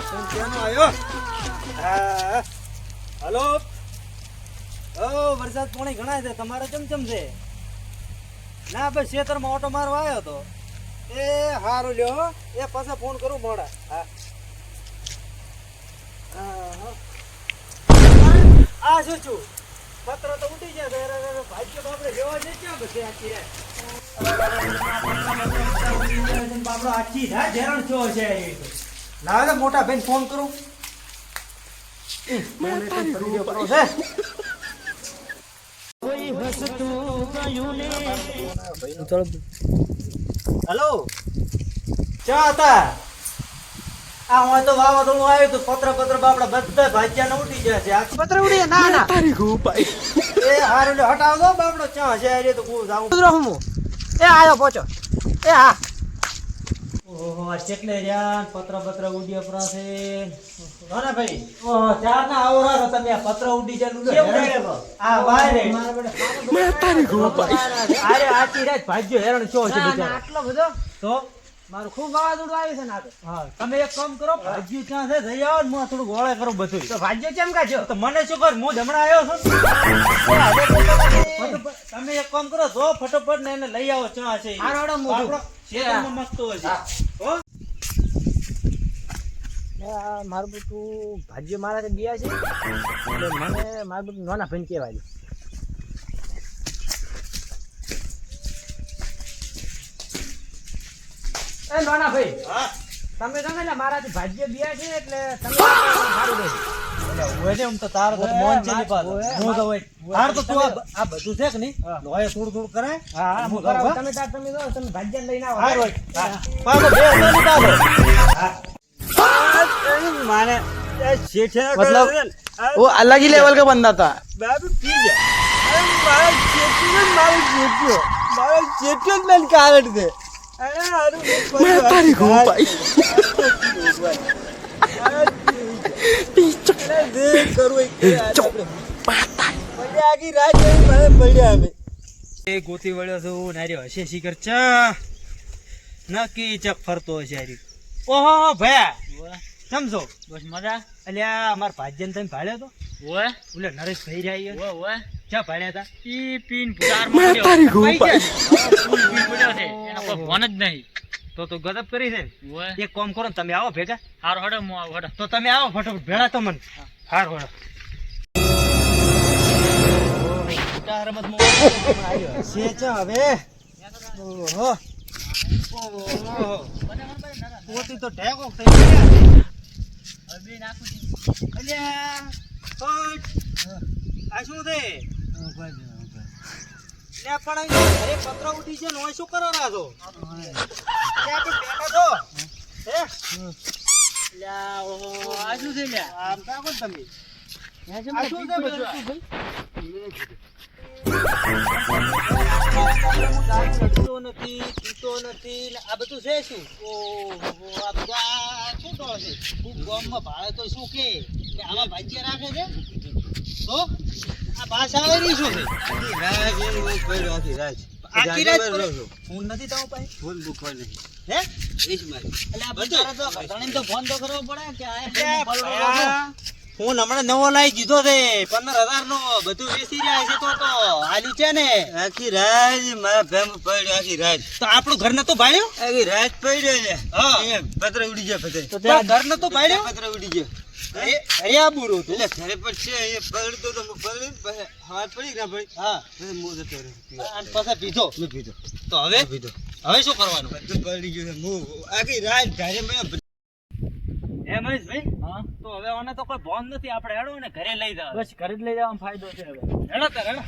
Phone કેનો આવ્યો? Hello. ઓ વરસાદ પાણી ઘણા છે, તમારે ચમચમ છે? ના ભાઈ ખેતરમાં ઓટો મારવા આવ્યો તો. એ હારું લ્યો, એ પાછા ફોન કરું મોડા. હા આ શું છું? પત્ર તો ઉઠી જાય ભાગ્ય બાપડે જેવા છે ક્યાં બસે આખી બાપડો આખી થાય ધેરણ છો છે. ના મોટા ભાઈ ફોન કરું. હેલો, ચા હતા? આ હું તો વાવાઝોડું આવ્યું હતું, પત્ર બાપડા બધા ભાજ્યા ઉઠી ગયા છે. આ પત્ર ઉડી ના ના તારી ભાઈ એ હારું લે હટાવ દો બાપડો. ચા છે રે તો હું જાઉં હું. એ આયો પહોંચો. એ હા. ઓહો આ ચેકલે જાન પત્ર ઉડ્યા પરા છે. ના ભાઈ ઓહો ચાર ના આવરા તો તમે આ પત્ર ઉડી જાન કેમ કરે આ વારે મે તારી ભાઈ અરે આખી રાત ભાજ્યો હેરણ છો છે બિચારો. આટલો બધો તો મારું ખૂબ વાવાઝોડું આવ્યું છે ના તો. હા તમે એક કામ કરો, ભાગ્યું ક્યાં છે જઈ આવો ને હું થોડું ગોળે કરું બધું. તો ભાગ્યો કેમ કાઢ્યો? તો મને શું કર, હું હમણાં આવ્યો છું. તમે એક કામ કરો, જો ફટોફટ ને એને લઈ આવો. ચા છે હારોડો મોઢું શેરમાં મસ્ત હોય છે. હો મારું બધું ભાગ્ય મારા ગયા છે એટલે મને મારું બધું નાના ભાઈ કહેવાય. એ નાના ભાઈ તમે તમે ને મારાથી ભાગ્ય બિયા છે એટલે તમે સારું દે એટલે હોય ને. આમ તો તારો તો મોન છે ને પાછો હું તો હોય તાર તો તું આ બધું છે કે નહીં લોય થોડું કરાય. હા હું કરાવ. તમે તાર તમે જો તમે ભાગ્ય લઈને આવો. હા રોય પાછો બે તો નીકાળો. હા माने सेठ है मतलब वो अलग ही लेवल का बंदा था. बाबू पी जा. अरे मारा सेठ मन काट दे. अरे हारू मैं तारी को भाई दे करो एक पाता बढ़िया की रात में बढ़िया में ए गोती वळ्यो जो नार्यो हसे शिकर चा नकी चक फरतो છે યારી. ઓહો ભયા સમજો બસ મજા. અલ્યા અમાર ભાજ્યન તમે ભાળ્યો તો? ઓય ઓલે નરેશ ભાઈ રહ્યા. ઓય ઓય ક્યાં ભાળ્યા હતા? ઈ પીન પુકાર માં તારી ગો ભાઈ ફૂલ પીન પડ્યો છે, એનો કોઈ ફોન જ નહીં. તો ગદપ કરી છે. ઓય એક કામ કરો ને તમે આવો ભેગા. હાર હડો હું આવો હડો. તો તમે આવો ફટાફટ ભેળા તો મને. હાર હડો પુકાર રમત મો આવ્યો છે છે હવે. ઓહો ઓહો પોતી તો ઢેકો થઈ ગયા. હવે નાખું છું. અલ્યા પટ આ શું છે? લે પણ અરે પત્ર ઉડી છે ને ઓય શું કરો રાજો? ક્યાં કે બેઠા છો? હે લ્યા ઓહો આ શું છે? લ્યા આમ કાકો તમે આ શું છે બધું ભાઈ? પીતો નથી આ બધું છે શું? ઓહો આ બધું આ શું કહો છે? ખૂબ ગામમાં ભાડે તો શું કે આમાં ભાગ્ય રાખે છે? તો આ ભાષા આવેલી શું છે? આખી રાત ફોન નથી તાવ પાસે? ફોન બુકવા નહીં. હે એટલે આ બધું તો ફોન તો કરવો પડે કે ફોન હમણાં નવો લાવી દીધો છે 15,000 નો. બધું વેચી રહ્યા છે. તો હાલ્યું છે ને આખી રાત મારા ભેમ પડ્યો. આખી રાત તો આપણું ઘર નતો ભાડ્યો? આખી રાત પડ્યો છે. હા પત્ર ઉડી જાય બધે. તો ઘર નતો ભાડ્યો? પત્ર ઉડી ગયો. અરે આ બુરો તો એટલે ઘરે પર છે એ પડતો તો પડી હાથ પડી ના પડી. હા પછી મો જતો રહ્યો અને પાછા પીધો. મે પીધો તો હવે પીધો. હવે શું કરવાનું? બધું પડી ગયું છે. મો આખી રાત ઘરે મેં હે મહેશભાઈ. હા તો હવે આને તો કોઈ બોન નથી. આપણે હેડો ને ઘરે લઈ જાવ. બસ ઘરે જ લઈ જવાનો ફાયદો છે. હવે હેડો તો હેડો.